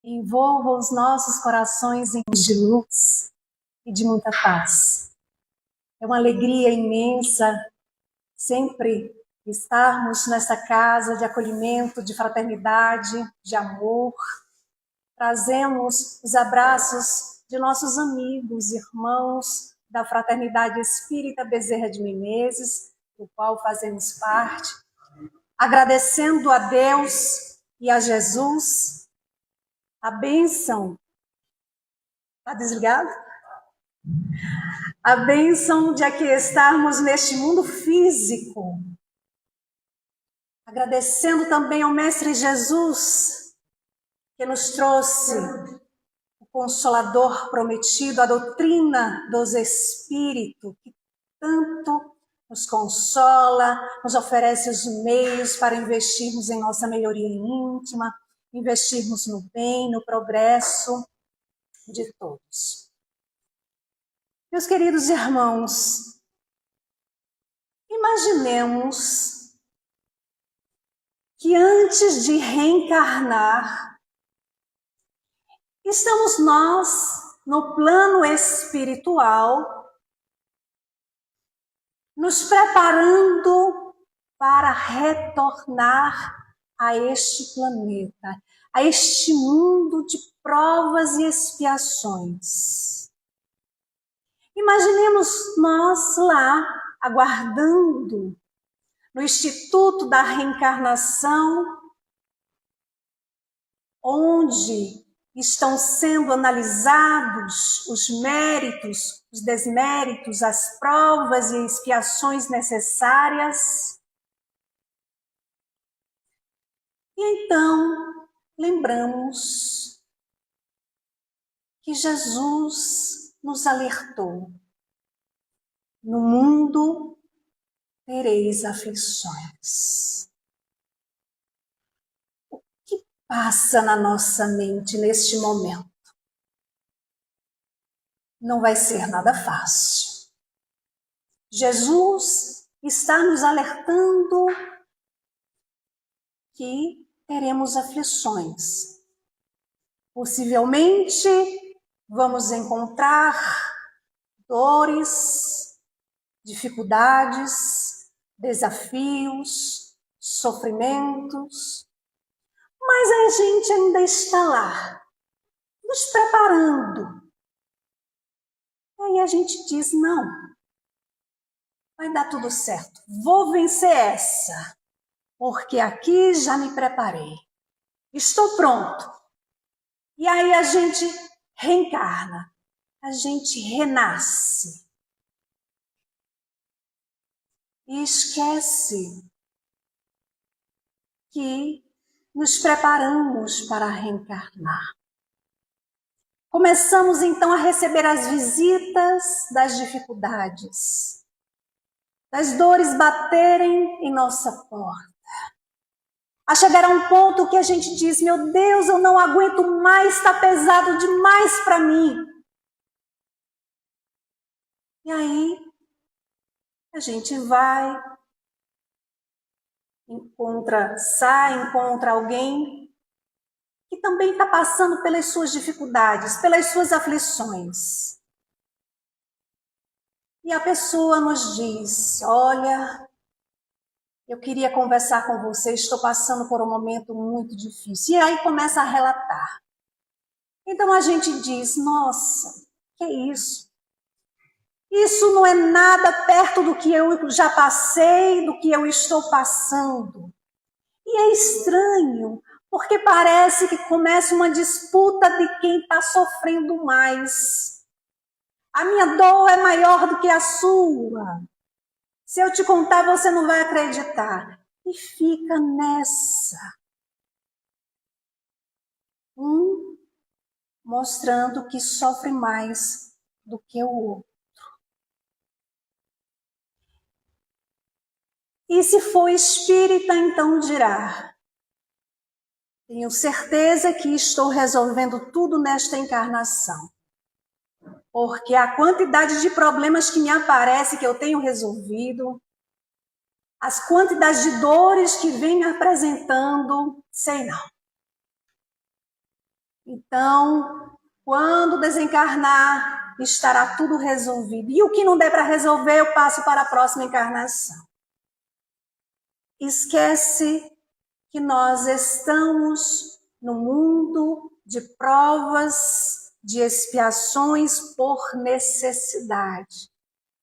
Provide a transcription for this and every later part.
envolva os nossos corações em de luz e de muita paz. É uma alegria imensa sempre estarmos nessa casa de acolhimento, de fraternidade, de amor. Trazemos os abraços de nossos amigos, irmãos da Fraternidade Espírita Bezerra de Menezes, do qual fazemos parte, agradecendo a Deus e a Jesus a bênção. Está desligado? A bênção de aqui estarmos neste mundo físico. Agradecendo também ao Mestre Jesus, que nos trouxe o Consolador prometido, a doutrina dos Espíritos, que tanto nos consola, nos oferece os meios para investirmos em nossa melhoria íntima, investirmos no bem, no progresso de todos. Meus queridos irmãos, imaginemos que antes de reencarnar, estamos nós no plano espiritual, nos preparando para retornar a este planeta, a este mundo de provas e expiações. Imaginemos nós lá, aguardando, no Instituto da Reencarnação, onde estão sendo analisados os méritos, os desméritos, as provas e expiações necessárias. E então, lembramos que Jesus nos alertou: no mundo tereis aflições. O que passa na nossa mente neste momento? Não vai ser nada fácil. Jesus está nos alertando que teremos aflições. Possivelmente vamos encontrar dores, dificuldades, desafios, sofrimentos, mas a gente ainda está lá, nos preparando. Aí a gente diz: não, vai dar tudo certo, vou vencer essa, porque aqui já me preparei, estou pronto. E aí a gente reencarna, a gente renasce. E esquece que nos preparamos para reencarnar. Começamos então a receber as visitas das dificuldades, das dores baterem em nossa porta. A chegar a um ponto que a gente diz: meu Deus, eu não aguento mais, está pesado demais para mim. E aí a gente vai, encontra alguém que também está passando pelas suas dificuldades, pelas suas aflições. E a pessoa nos diz: olha, eu queria conversar com você, estou passando por um momento muito difícil. E aí começa a relatar. Então a gente diz: nossa, que isso? Isso não é nada perto do que eu já passei, do que eu estou passando. E é estranho, porque parece que começa uma disputa de quem está sofrendo mais. A minha dor é maior do que a sua. Se eu te contar, você não vai acreditar. E fica nessa. Mostrando que sofre mais do que o outro. E se for espírita, então dirá: tenho certeza que estou resolvendo tudo nesta encarnação. Porque a quantidade de problemas que me aparece, que eu tenho resolvido, as quantidades de dores que vem me apresentando, sei não. Então, quando desencarnar, estará tudo resolvido. E o que não der para resolver, eu passo para a próxima encarnação. Esquece que nós estamos no mundo de provas, de expiações por necessidade.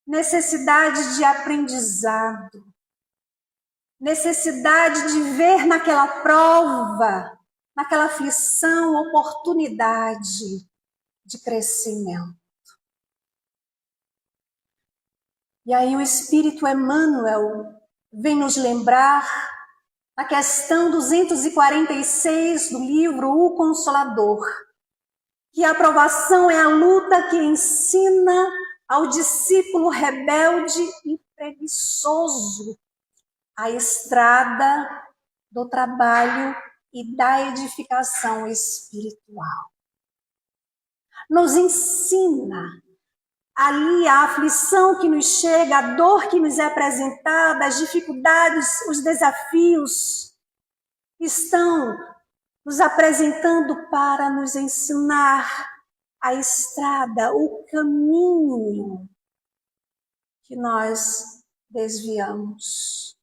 Necessidade de aprendizado. Necessidade de ver naquela prova, naquela aflição, oportunidade de crescimento. E aí o Espírito Emmanuel vem nos lembrar a questão 246 do livro O Consolador, que a aprovação é a luta que ensina ao discípulo rebelde e preguiçoso a estrada do trabalho e da edificação espiritual. Nos ensina ali a aflição que nos chega, a dor que nos é apresentada, as dificuldades, os desafios estão nos apresentando para nos ensinar a estrada, o caminho que nós desviamos.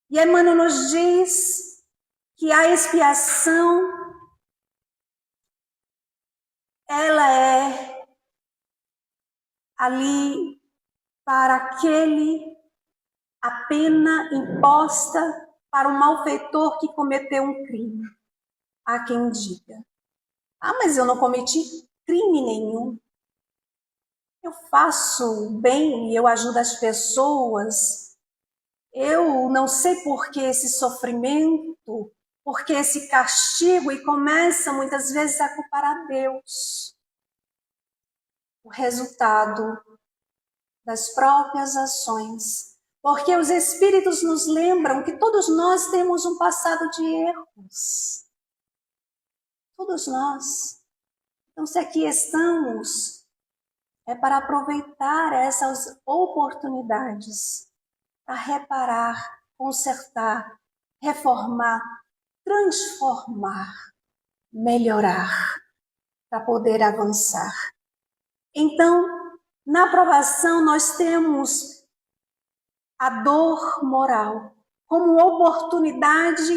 E Emmanuel nos diz que a expiação, ela é ali para aquele, a pena imposta para um malfeitor que cometeu um crime. Há quem diga, mas eu não cometi crime nenhum. Eu faço bem e eu ajudo as pessoas. Eu não sei por que esse sofrimento, por que esse castigo, e começa muitas vezes a culpar a Deus. O resultado das próprias ações. Porque os Espíritos nos lembram que todos nós temos um passado de erros. Todos nós. Então, se aqui estamos, é para aproveitar essas oportunidades para reparar, consertar, reformar, transformar, melhorar, para poder avançar. Então, na aprovação, nós temos a dor moral como oportunidade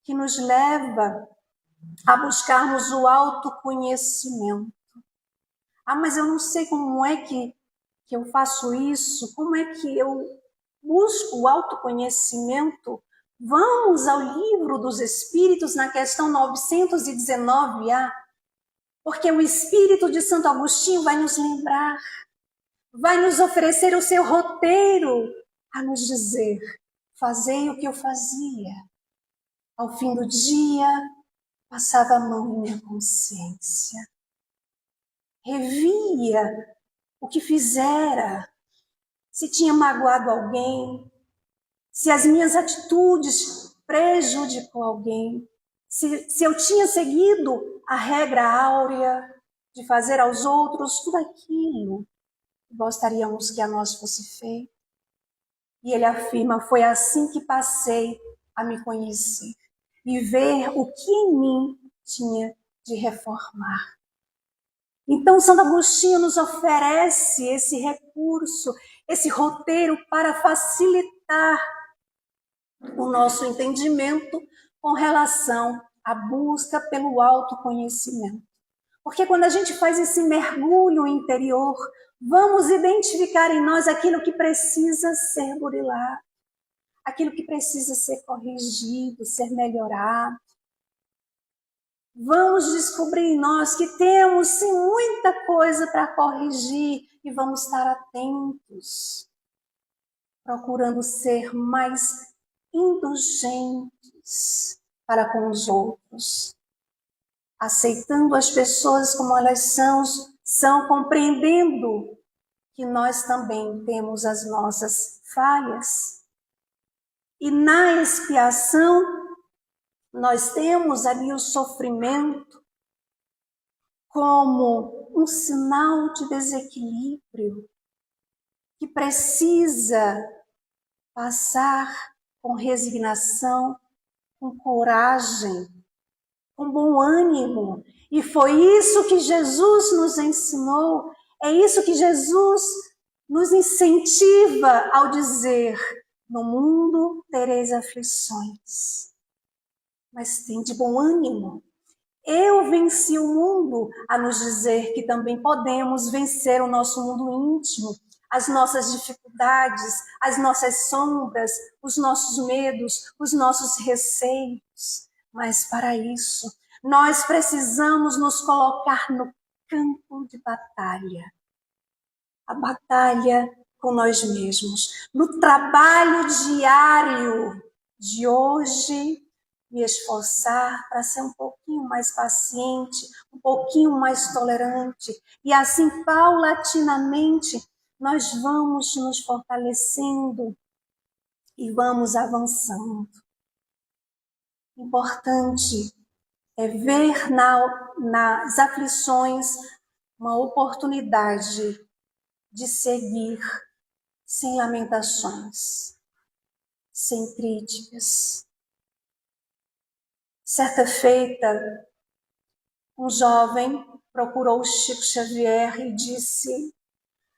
que nos leva a buscarmos o autoconhecimento. Mas eu não sei como é que eu faço isso, como é que eu busco o autoconhecimento. Vamos ao Livro dos Espíritos, na questão 919A, porque o Espírito de Santo Agostinho vai nos lembrar, vai nos oferecer o seu roteiro a nos dizer: fazei o que eu fazia. Ao fim do dia, passava a mão em minha consciência. Revia o que fizera, se tinha magoado alguém, se as minhas atitudes prejudicou alguém, se eu tinha seguido a regra áurea de fazer aos outros tudo aquilo que gostaríamos que a nós fosse feito. E ele afirma: foi assim que passei a me conhecer e ver o que em mim tinha de reformar. Então, Santo Agostinho nos oferece esse recurso, esse roteiro para facilitar o nosso entendimento com relação à busca pelo autoconhecimento. Porque quando a gente faz esse mergulho interior, vamos identificar em nós aquilo que precisa ser burilado, aquilo que precisa ser corrigido, ser melhorado. Vamos descobrir em nós que temos sim muita coisa para corrigir e vamos estar atentos, procurando ser mais indulgentes para com os outros, aceitando as pessoas como elas são, compreendendo que nós também temos as nossas falhas. E na expiação, nós temos ali o sofrimento como um sinal de desequilíbrio que precisa passar com resignação, com coragem, com bom ânimo. E foi isso que Jesus nos ensinou, é isso que Jesus nos incentiva ao dizer: no mundo tereis aflições, mas tem de bom ânimo. Eu venci o mundo, a nos dizer que também podemos vencer o nosso mundo íntimo, as nossas dificuldades, as nossas sombras, os nossos medos, os nossos receios. Mas para isso, nós precisamos nos colocar no campo de batalha. A batalha com nós mesmos, no trabalho diário de hoje, me esforçar para ser um pouquinho mais paciente, um pouquinho mais tolerante. E assim, paulatinamente, nós vamos nos fortalecendo e vamos avançando. Importante é ver nas aflições uma oportunidade de seguir sem lamentações, sem críticas. Certa feita, um jovem procurou Chico Xavier e disse: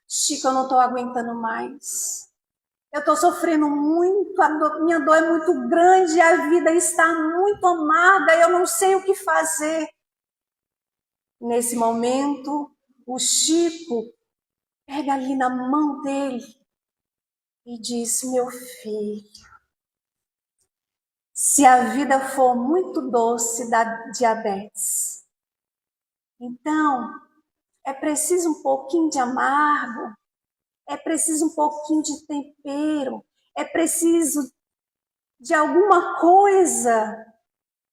Chico, eu não estou aguentando mais. Eu estou sofrendo muito, minha dor é muito grande, a vida está muito amarga, eu não sei o que fazer. Nesse momento, o Chico pega ali na mão dele e diz: meu filho, se a vida for muito doce, dá diabetes. Então, é preciso um pouquinho de amargo, é preciso um pouquinho de tempero, é preciso de alguma coisa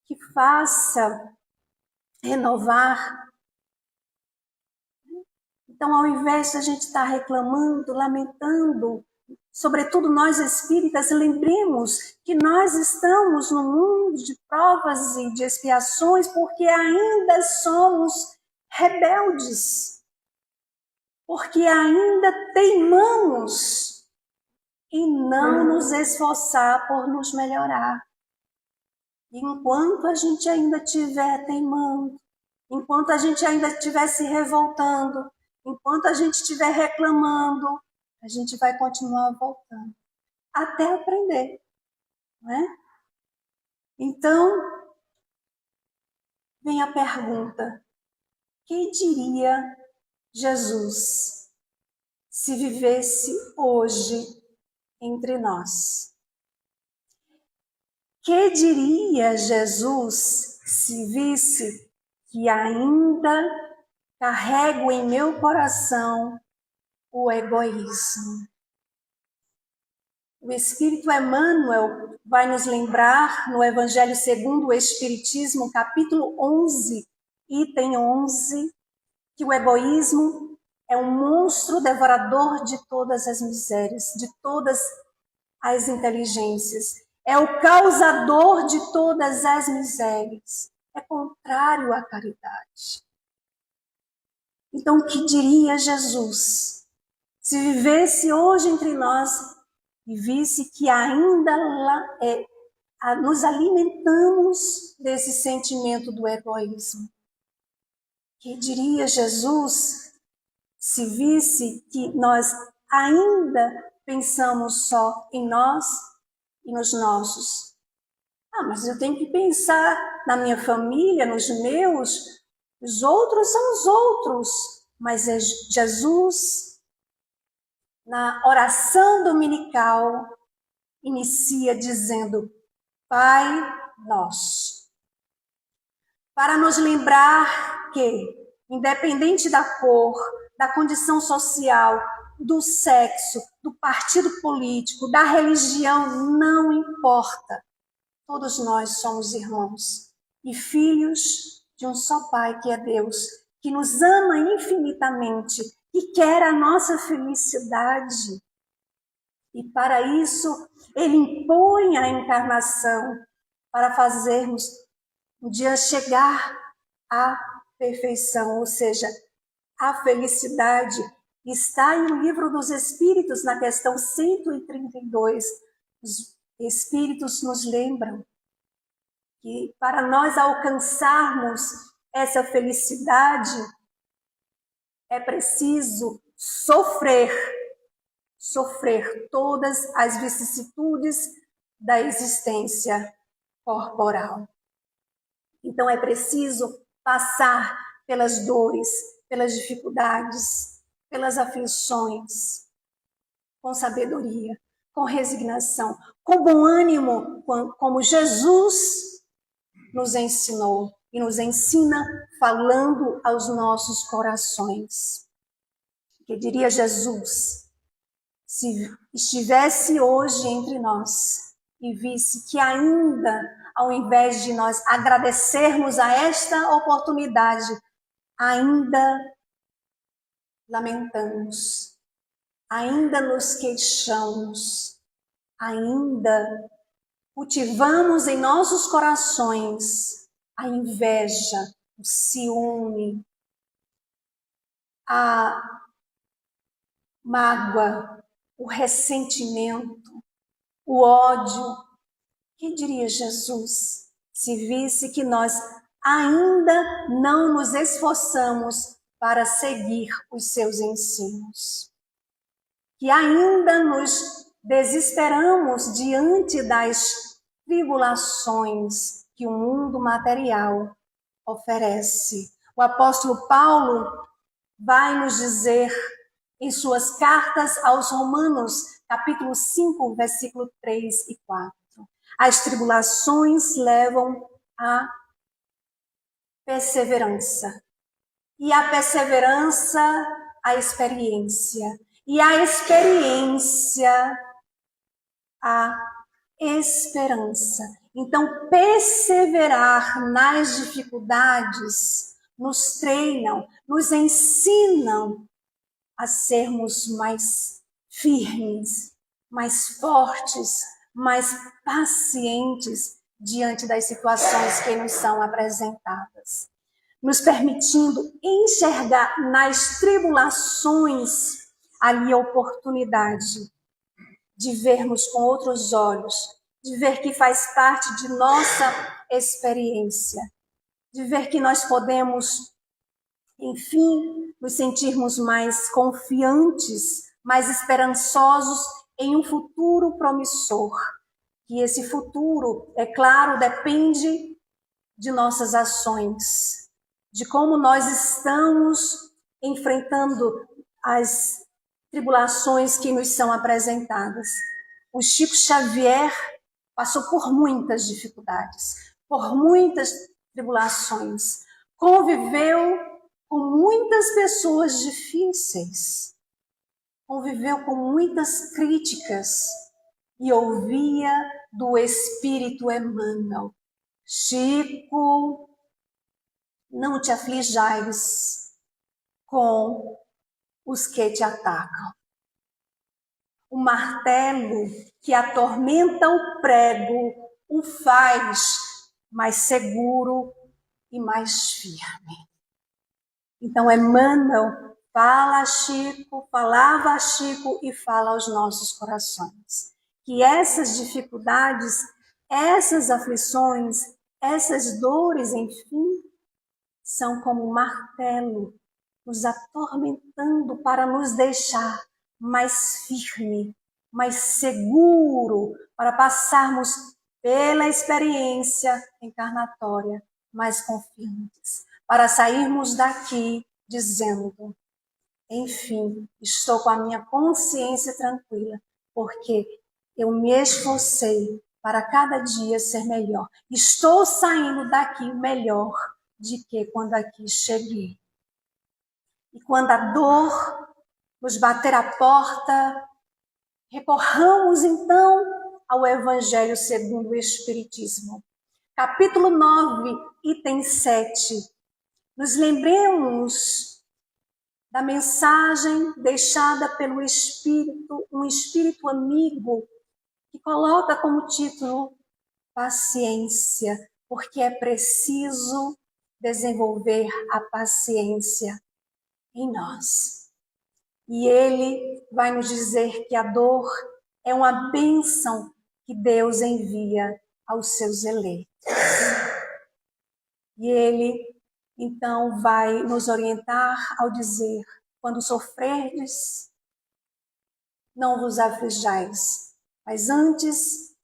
que faça renovar. Então, ao invés de a gente estar reclamando, lamentando, sobretudo nós espíritas, lembremos que nós estamos no mundo de provas e de expiações porque ainda somos rebeldes, porque ainda teimamos em não nos esforçar por nos melhorar. E enquanto a gente ainda estiver teimando, enquanto a gente ainda estiver se revoltando, enquanto a gente estiver reclamando, a gente vai continuar voltando, até aprender, não é? Então, vem a pergunta: que diria Jesus se vivesse hoje entre nós? Que diria Jesus se visse que ainda carrego em meu coração o egoísmo? O Espírito Emmanuel vai nos lembrar no Evangelho segundo o Espiritismo, capítulo 11, item 11, que o egoísmo é um monstro devorador de todas as misérias, de todas as inteligências. É o causador de todas as misérias. É contrário à caridade. Então, o que diria Jesus se vivesse hoje entre nós e visse que ainda nos alimentamos desse sentimento do egoísmo? Que diria Jesus se visse que nós ainda pensamos só em nós e nos nossos? Mas eu tenho que pensar na minha família, nos meus, os outros são os outros. Mas é Jesus, na oração dominical, inicia dizendo: Pai Nosso. Para nos lembrar que, independente da cor, da condição social, do sexo, do partido político, da religião, não importa. Todos nós somos irmãos e filhos de um só Pai, que é Deus, que nos ama infinitamente e quer a nossa felicidade. E para isso, Ele impõe a encarnação para fazermos um dia chegar à perfeição, ou seja, a felicidade. Está em O Livro dos Espíritos, na questão 132. Os Espíritos nos lembram que para nós alcançarmos essa felicidade é preciso sofrer todas as vicissitudes da existência corporal. Então é preciso passar pelas dores, pelas dificuldades, pelas aflições, com sabedoria, com resignação, com bom ânimo, como Jesus nos ensinou e nos ensina falando aos nossos corações. Que diria Jesus, se estivesse hoje entre nós e visse que ainda, ao invés de nós agradecermos a esta oportunidade, ainda lamentamos, ainda nos queixamos, ainda cultivamos em nossos corações a inveja, o ciúme, a mágoa, o ressentimento, o ódio. Que diria Jesus se visse que nós ainda não nos esforçamos para seguir os seus ensinos? Que ainda nos desesperamos diante das tribulações que o mundo material oferece. O apóstolo Paulo vai nos dizer em suas cartas aos Romanos, capítulo 5, versículo 3 e 4. As tribulações levam à perseverança. E a perseverança, a experiência. E a experiência, a esperança. Então, perseverar nas dificuldades nos treinam, nos ensinam a sermos mais firmes, mais fortes, mais pacientes diante das situações que nos são apresentadas, nos permitindo enxergar nas tribulações ali a oportunidade de vermos com outros olhos, de ver que faz parte de nossa experiência, de ver que nós podemos, enfim, nos sentirmos mais confiantes, mais esperançosos em um futuro promissor. Que esse futuro, é claro, depende de nossas ações, de como nós estamos enfrentando as tribulações que nos são apresentadas. O Chico Xavier passou por muitas dificuldades, por muitas tribulações, conviveu com muitas pessoas difíceis, conviveu com muitas críticas e ouvia do Espírito Emmanuel: Chico, não te aflijais com os que te atacam. O martelo que atormenta o prego o faz mais seguro e mais firme. Então, Emmanuel fala a Chico, falava a Chico e fala aos nossos corações. Que essas dificuldades, essas aflições, essas dores, enfim, são como um martelo nos atormentando para nos deixar mais firme, mais seguro, para passarmos pela experiência encarnatória mais confiantes, para sairmos daqui dizendo: enfim, estou com a minha consciência tranquila, porque eu me esforcei para cada dia ser melhor. Estou saindo daqui melhor do que quando aqui cheguei. E quando a dor nos bater a porta, recorramos então ao Evangelho segundo o Espiritismo. Capítulo 9, item 7. Nos lembremos da mensagem deixada pelo Espírito, um Espírito amigo, que coloca como título paciência, porque é preciso desenvolver a paciência em nós. E ele vai nos dizer que a dor é uma bênção que Deus envia aos seus eleitos. E ele, então, vai nos orientar ao dizer: quando sofrerdes, não vos aflijais, mas antes,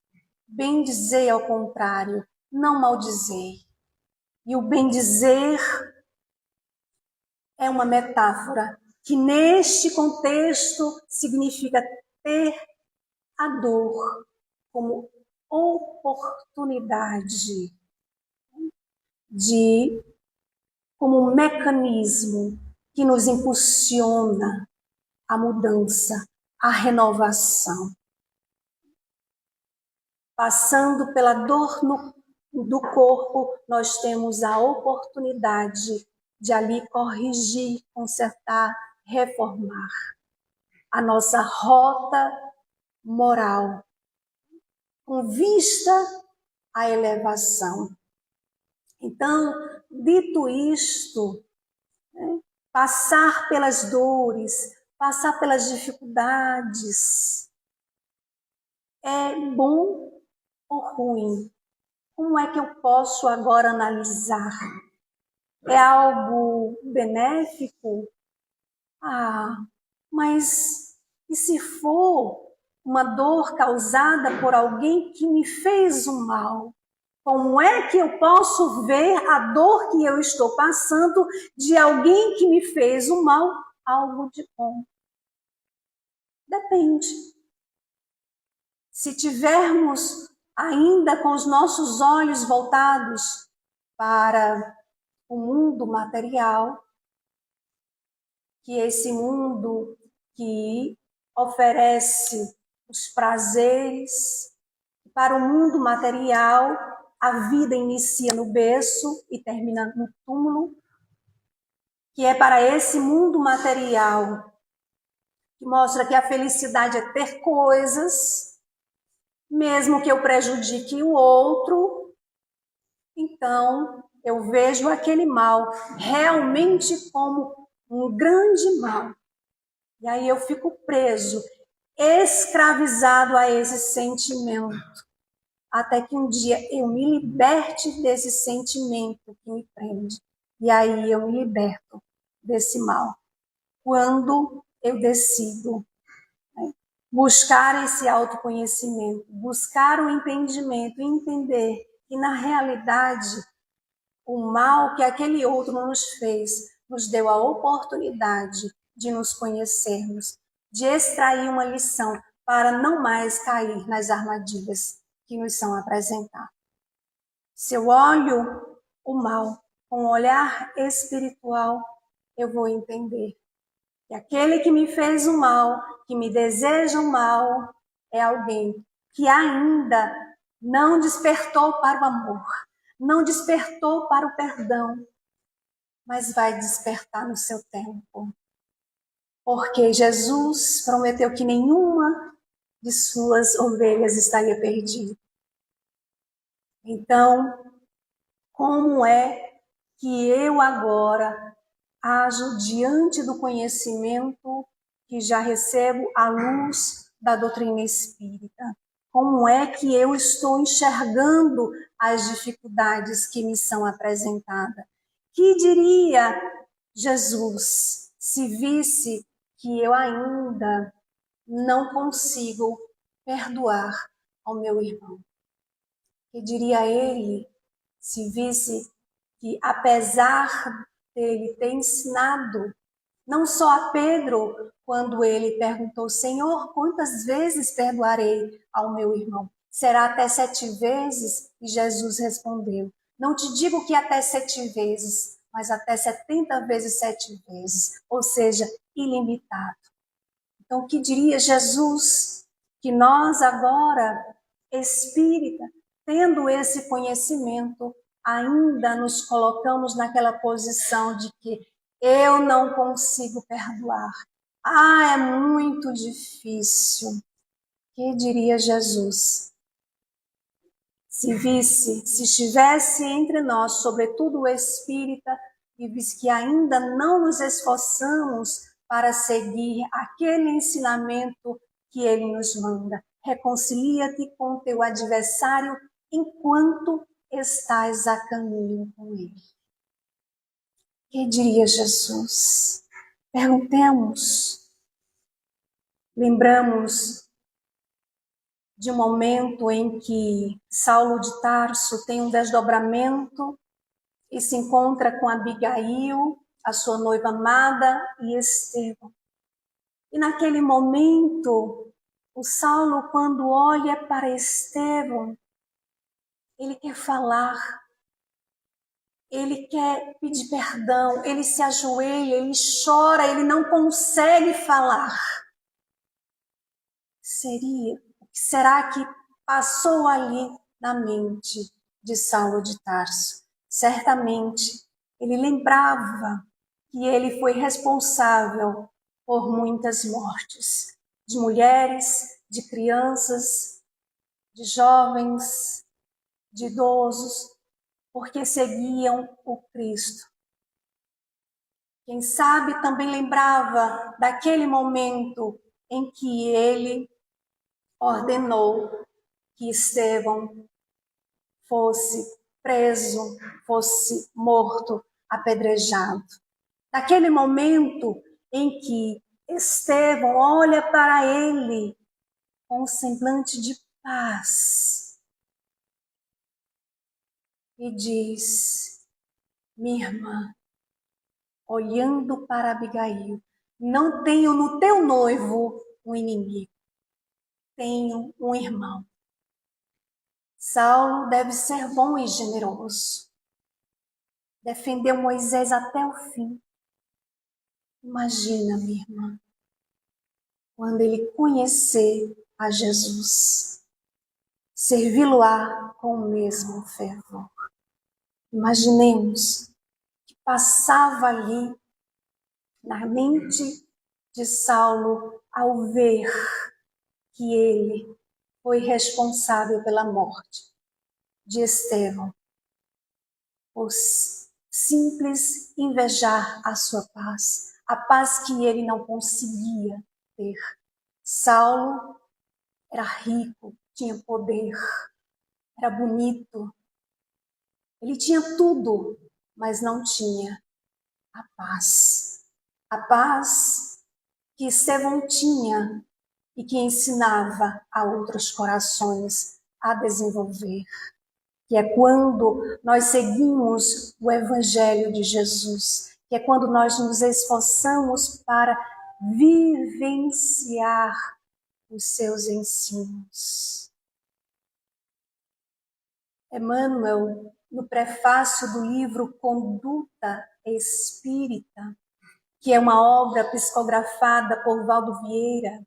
bendizei ao contrário, não maldizei. E o bendizer é uma metáfora que, neste contexto, significa ter a dor como oportunidade como um mecanismo que nos impulsiona a mudança, a renovação. Passando pela dor do corpo, nós temos a oportunidade de ali corrigir, consertar, reformar a nossa rota moral, com vista à elevação. Então, dito isto, passar pelas dores, passar pelas dificuldades, é bom ou ruim? Como é que eu posso agora analisar? É algo benéfico? Mas e se for uma dor causada por alguém que me fez um mal? Como é que eu posso ver a dor que eu estou passando de alguém que me fez um mal, algo de bom? Depende. Se tivermos ainda com os nossos olhos voltados para o mundo material, que esse mundo que oferece os prazeres, para o mundo material, a vida inicia no berço e termina no túmulo, que é para esse mundo material que mostra que a felicidade é ter coisas, mesmo que eu prejudique o outro, então eu vejo aquele mal realmente como um grande mal. E aí eu fico preso, escravizado a esse sentimento, até que um dia eu me liberte desse sentimento que me prende. E aí eu me liberto desse mal. Quando eu decido buscar esse autoconhecimento, buscar o entendimento, entender que na realidade o mal que aquele outro nos fez nos deu a oportunidade de nos conhecermos, de extrair uma lição para não mais cair nas armadilhas que nos são apresentadas. Se eu olho o mal com um olhar espiritual, eu vou entender que aquele que me fez o mal, que me deseja o mal, é alguém que ainda não despertou para o amor, não despertou para o perdão, mas vai despertar no seu tempo. Porque Jesus prometeu que nenhuma de suas ovelhas estaria perdida. Então, como é que eu agora ajo diante do conhecimento que já recebo à luz da doutrina espírita? Como é que eu estou enxergando as dificuldades que me são apresentadas? Que diria Jesus se visse que eu ainda não consigo perdoar ao meu irmão? Que diria ele se visse que, apesar dele ter ensinado, não só a Pedro, quando ele perguntou: Senhor, quantas vezes perdoarei ao meu irmão? Será até 7 vezes? E Jesus respondeu: não te digo que até 7 vezes, mas até 70 vezes 7 vezes, ou seja, ilimitado. Então, o que diria Jesus? Que nós agora, espírita, tendo esse conhecimento, ainda nos colocamos naquela posição de que eu não consigo perdoar. É muito difícil. Que diria Jesus? Se visse, se estivesse entre nós, sobretudo o espírita, e visse que ainda não nos esforçamos para seguir aquele ensinamento que ele nos manda. Reconcilia-te com teu adversário enquanto estás a caminho com ele. Que diria Jesus? Perguntemos. Lembramos de um momento em que Saulo de Tarso tem um desdobramento e se encontra com Abigail, a sua noiva amada, e Estevão. E naquele momento, o Saulo, quando olha para Estevão, ele quer falar, ele quer pedir perdão, ele se ajoelha, ele chora, ele não consegue falar. O que será que passou ali na mente de Saulo de Tarso? Certamente, ele lembrava que ele foi responsável por muitas mortes, de mulheres, de crianças, de jovens, de idosos, porque seguiam o Cristo. Quem sabe também lembrava daquele momento em que ele ordenou que Estevão fosse preso, fosse morto, apedrejado. Naquele momento em que Estevão olha para ele com um semblante de paz e diz: minha irmã, olhando para Abigail, não tenho no teu noivo um inimigo, tenho um irmão. Saulo deve ser bom e generoso. Defendeu Moisés até o fim. Imagina, minha irmã, quando ele conhecer a Jesus, servi-lo-á com o mesmo fervor. Imaginemos que passava ali na mente de Saulo ao ver que ele foi responsável pela morte de Estevão, por simples invejar a sua paz, a paz que ele não conseguia ter. Saulo era rico, tinha poder, era bonito, ele tinha tudo, mas não tinha a paz. A paz que Estevão tinha e que ensinava a outros corações a desenvolver. Que é quando nós seguimos o Evangelho de Jesus, que é quando nós nos esforçamos para vivenciar os seus ensinos. Emmanuel, no prefácio do livro Conduta Espírita, que é uma obra psicografada por Valdo Vieira,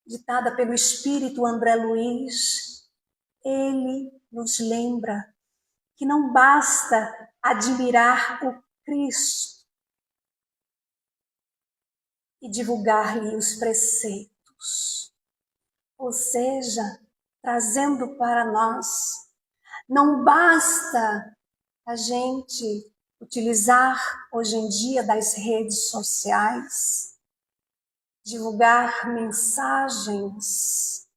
ditada pelo espírito André Luiz, ele nos lembra que não basta admirar o Cristo e divulgar-lhe os preceitos, ou seja, trazendo para nós, não basta a gente utilizar hoje em dia das redes sociais, divulgar mensagens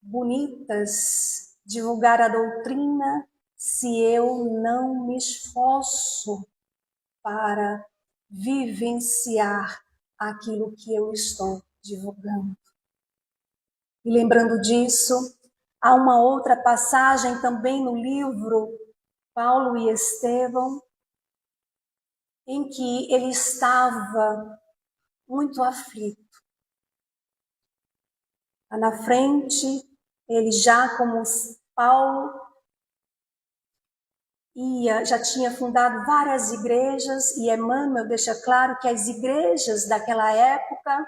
bonitas, divulgar a doutrina, se eu não me esforço para vivenciar aquilo que eu estou divulgando. E lembrando disso, há uma outra passagem também no livro Paulo e Estevão, em que ele estava muito aflito. Lá na frente, ele já como Paulo já tinha fundado várias igrejas, e Emmanuel deixa claro que as igrejas daquela época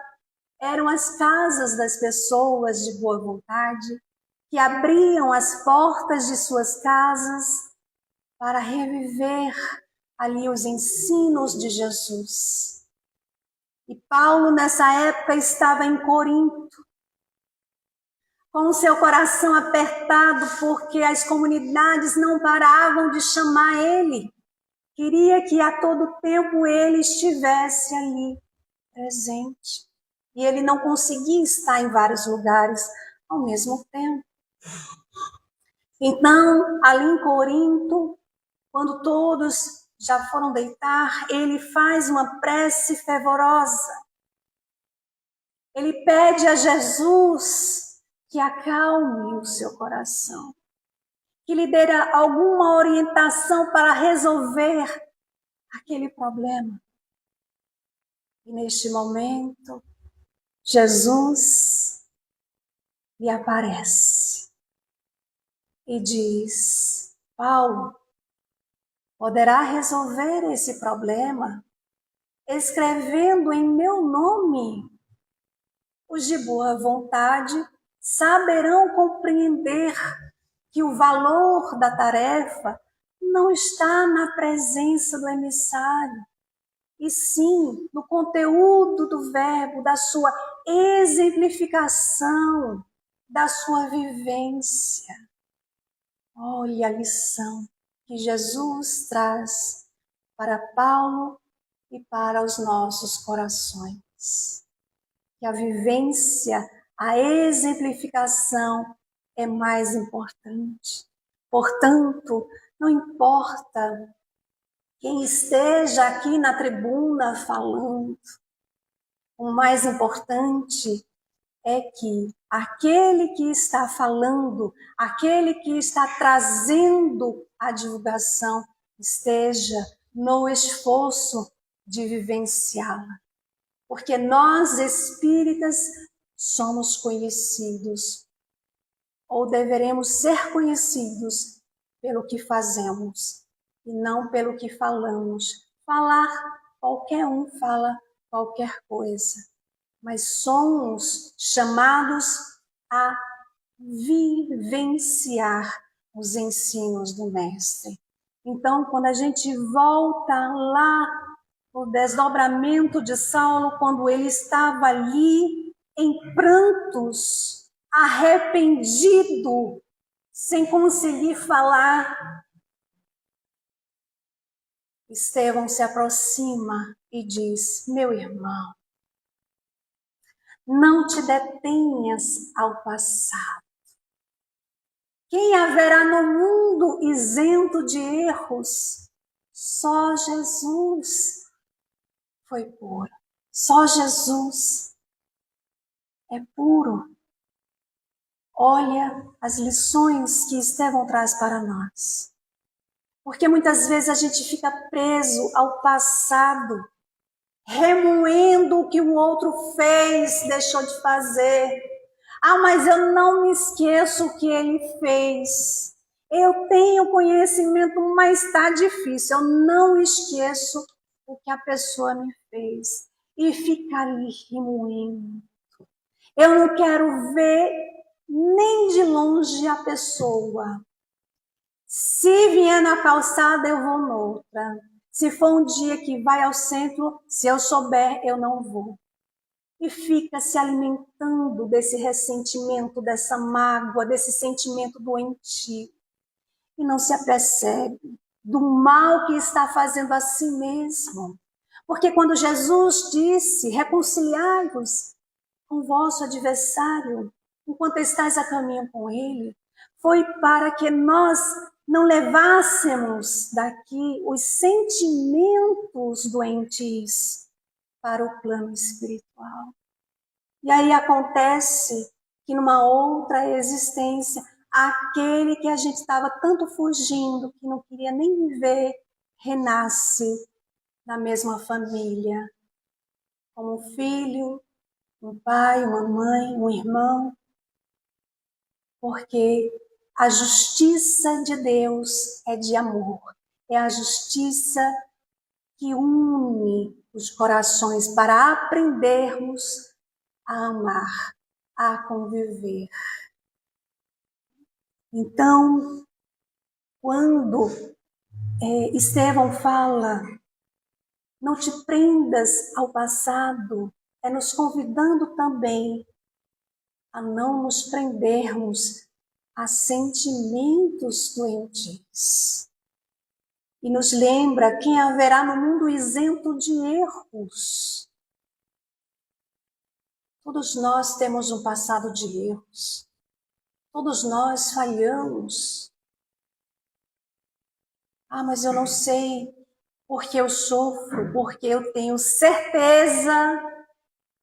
eram as casas das pessoas de boa vontade, que abriam as portas de suas casas para reviver ali os ensinos de Jesus. E Paulo, nessa época, estava em Corinto, com o seu coração apertado, porque as comunidades não paravam de chamar ele. Queria que a todo tempo ele estivesse ali, presente. E ele não conseguia estar em vários lugares ao mesmo tempo. Então, ali em Corinto, quando todos já foram deitar, ele faz uma prece fervorosa. Ele pede a Jesus que acalme o seu coração, que lhe dê alguma orientação para resolver aquele problema. E neste momento, Jesus lhe aparece e diz: Paulo, poderá resolver esse problema escrevendo em meu nome. Os de boa vontade saberão compreender que o valor da tarefa não está na presença do emissário, e sim no conteúdo do verbo, da sua exemplificação, da sua vivência. Olha a lição que Jesus traz para Paulo e para os nossos corações. Que a vivência, a exemplificação é mais importante. Portanto, não importa quem esteja aqui na tribuna falando, o mais importante é que aquele que está falando, aquele que está trazendo a divulgação, esteja no esforço de vivenciá-la. Porque nós, espíritas, somos conhecidos, ou deveremos ser conhecidos pelo que fazemos, e não pelo que falamos. Falar, qualquer um fala qualquer coisa, mas somos chamados a vivenciar os ensinos do Mestre. Então, quando a gente volta lá o desdobramento de Saulo, quando ele estava ali em prantos, arrependido, sem conseguir falar, Estevão se aproxima e diz: meu irmão, não te detenhas ao passado. Quem haverá no mundo isento de erros? Só Jesus foi puro. Só Jesus é puro. Olha as lições que Estevão traz para nós. Porque muitas vezes a gente fica preso ao passado, remoendo o que o outro fez, deixou de fazer. Ah, mas eu não me esqueço o que ele fez. Eu tenho conhecimento, mas está difícil. Eu não esqueço o que a pessoa me fez. E fica ali remoendo. Eu não quero ver nem de longe a pessoa. Se vier na calçada, eu vou noutra. Se for um dia que vai ao centro, se eu souber, eu não vou. E fica se alimentando desse ressentimento, dessa mágoa, desse sentimento doentio. E não se apercebe do mal que está fazendo a si mesmo. Porque quando Jesus disse, reconciliai-vos com o vosso adversário, enquanto estáis a caminho com ele, foi para que nós não levássemos daqui os sentimentos doentes para o plano espiritual. E aí acontece que numa outra existência, aquele que a gente estava tanto fugindo, que não queria nem ver, renasce na mesma família, como um filho, um pai, uma mãe, um irmão, porque a justiça de Deus é de amor, é a justiça que une os corações para aprendermos a amar, a conviver. Então, quando Estevão fala, não te prendas ao passado, é nos convidando também a não nos prendermos a sentimentos doentios. E nos lembra quem haverá no mundo isento de erros. Todos nós temos um passado de erros. Todos nós falhamos. Ah, mas eu não sei porque eu sofro, porque eu tenho certeza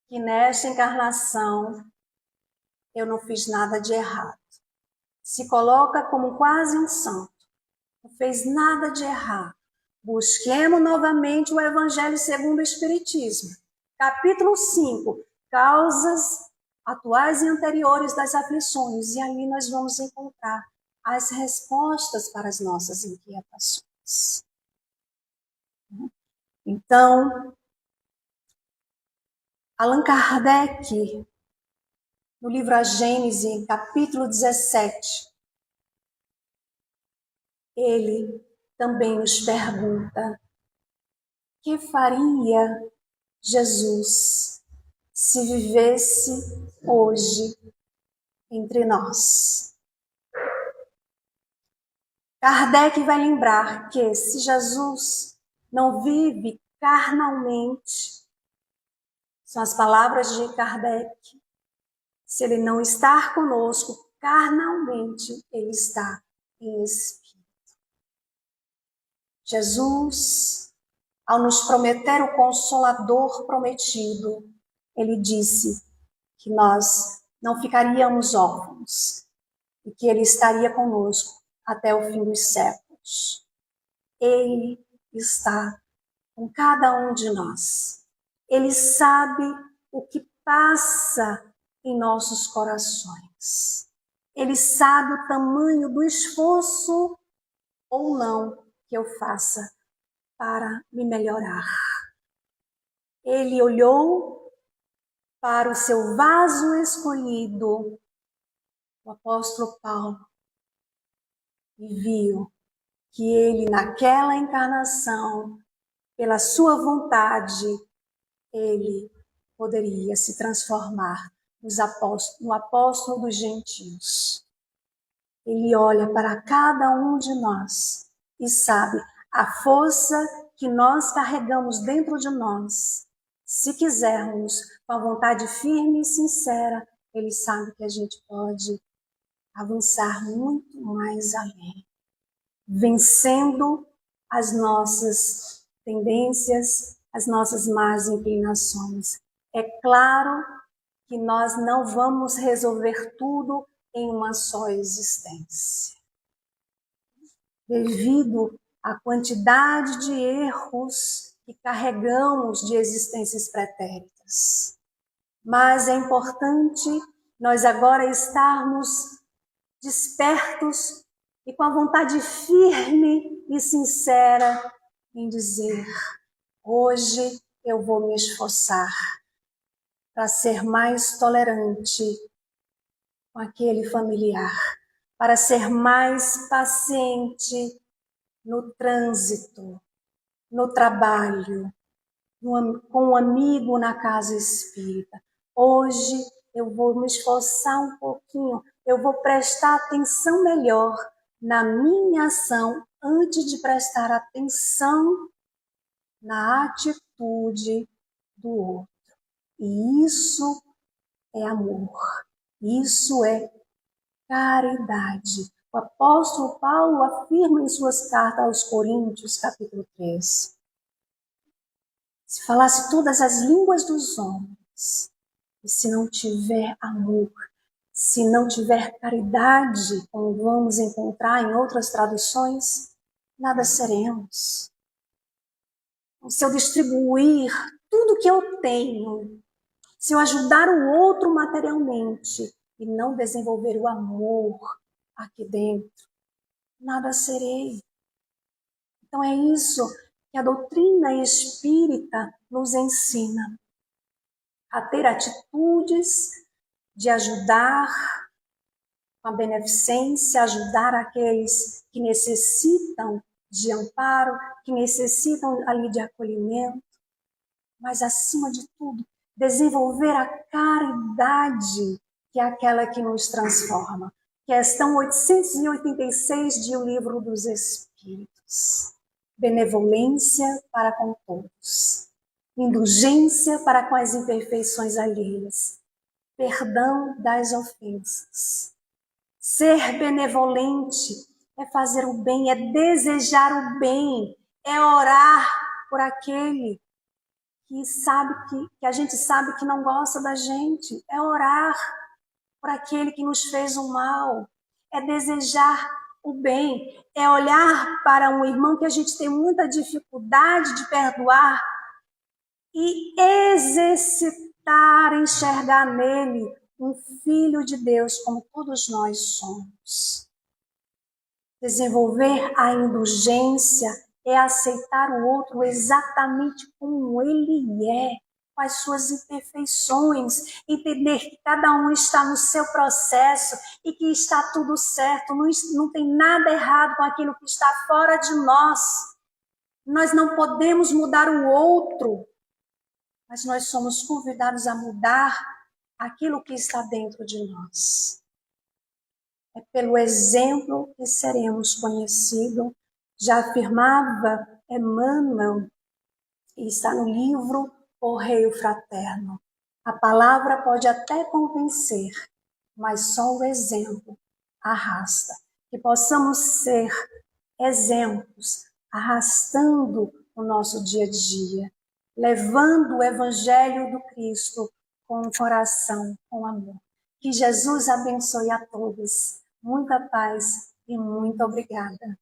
que nesta encarnação eu não fiz nada de errado. Se coloca como quase um santo. Não fez nada de errado. Busquemos novamente o Evangelho segundo o Espiritismo. Capítulo 5. Causas atuais e anteriores das aflições. E ali nós vamos encontrar as respostas para as nossas inquietações. Então, Allan Kardec, no livro A Gênese, capítulo 17, ele também nos pergunta: o que faria Jesus se vivesse hoje entre nós? Kardec vai lembrar que se Jesus não vive carnalmente, são as palavras de Kardec, se ele não estar conosco carnalmente, ele está em espírito. Jesus, ao nos prometer o Consolador prometido, ele disse que nós não ficaríamos órfãos e que ele estaria conosco até o fim dos séculos. Ele está com cada um de nós. Ele sabe o que passa em nossos corações. Ele sabe o tamanho do esforço ou não que eu faça para me melhorar. Ele olhou para o seu vaso escolhido, o apóstolo Paulo, e viu que ele, naquela encarnação, pela sua vontade, ele poderia se transformar no apóstolo dos gentios. Ele olha para cada um de nós e sabe a força que nós carregamos dentro de nós. Se quisermos, com a vontade firme e sincera, ele sabe que a gente pode avançar muito mais além, vencendo as nossas tendências, as nossas más inclinações. É claro que nós não vamos resolver tudo em uma só existência. Devido à quantidade de erros que carregamos de existências pretéritas. Mas é importante nós agora estarmos despertos e com a vontade firme e sincera em dizer: hoje eu vou me esforçar para ser mais tolerante com aquele familiar, para ser mais paciente no trânsito, no trabalho, com um amigo na casa espírita. Hoje eu vou me esforçar um pouquinho, eu vou prestar atenção melhor na minha ação antes de prestar atenção na atitude do outro. E isso é amor, isso é caridade. O apóstolo Paulo afirma em suas cartas aos Coríntios, capítulo 3, se falasse todas as línguas dos homens, e se não tiver amor, se não tiver caridade, como vamos encontrar em outras traduções, nada seremos. Se eu distribuir tudo que eu tenho, se eu ajudar o outro materialmente e não desenvolver o amor aqui dentro, nada serei. Então é isso que a doutrina espírita nos ensina, a ter atitudes de ajudar com a beneficência, ajudar aqueles que necessitam de amparo, que necessitam ali de acolhimento, mas acima de tudo, desenvolver a caridade, que é aquela que nos transforma. Questão 886 de O Livro dos Espíritos. Benevolência para com todos, indulgência para com as imperfeições alheias, perdão das ofensas. Ser benevolente é fazer o bem, é desejar o bem, é orar por aquele que sabe que a gente sabe que não gosta da gente, é orar por aquele que nos fez o mal, é desejar o bem, é olhar para um irmão que a gente tem muita dificuldade de perdoar e exercitar, enxergar nele um filho de Deus, como todos nós somos. Desenvolver a indulgência é aceitar o outro exatamente como ele é, com as suas imperfeições, entender que cada um está no seu processo e que está tudo certo, não tem nada errado com aquilo que está fora de nós. Nós não podemos mudar o outro, mas nós somos convidados a mudar aquilo que está dentro de nós. É pelo exemplo que seremos conhecidos, já afirmava Emmanuel, e está no livro Correio Fraterno. A palavra pode até convencer, mas só o exemplo arrasta. Que possamos ser exemplos, arrastando o nosso dia a dia, levando o Evangelho do Cristo com o coração, com amor. Que Jesus abençoe a todos. Muita paz e muito obrigada.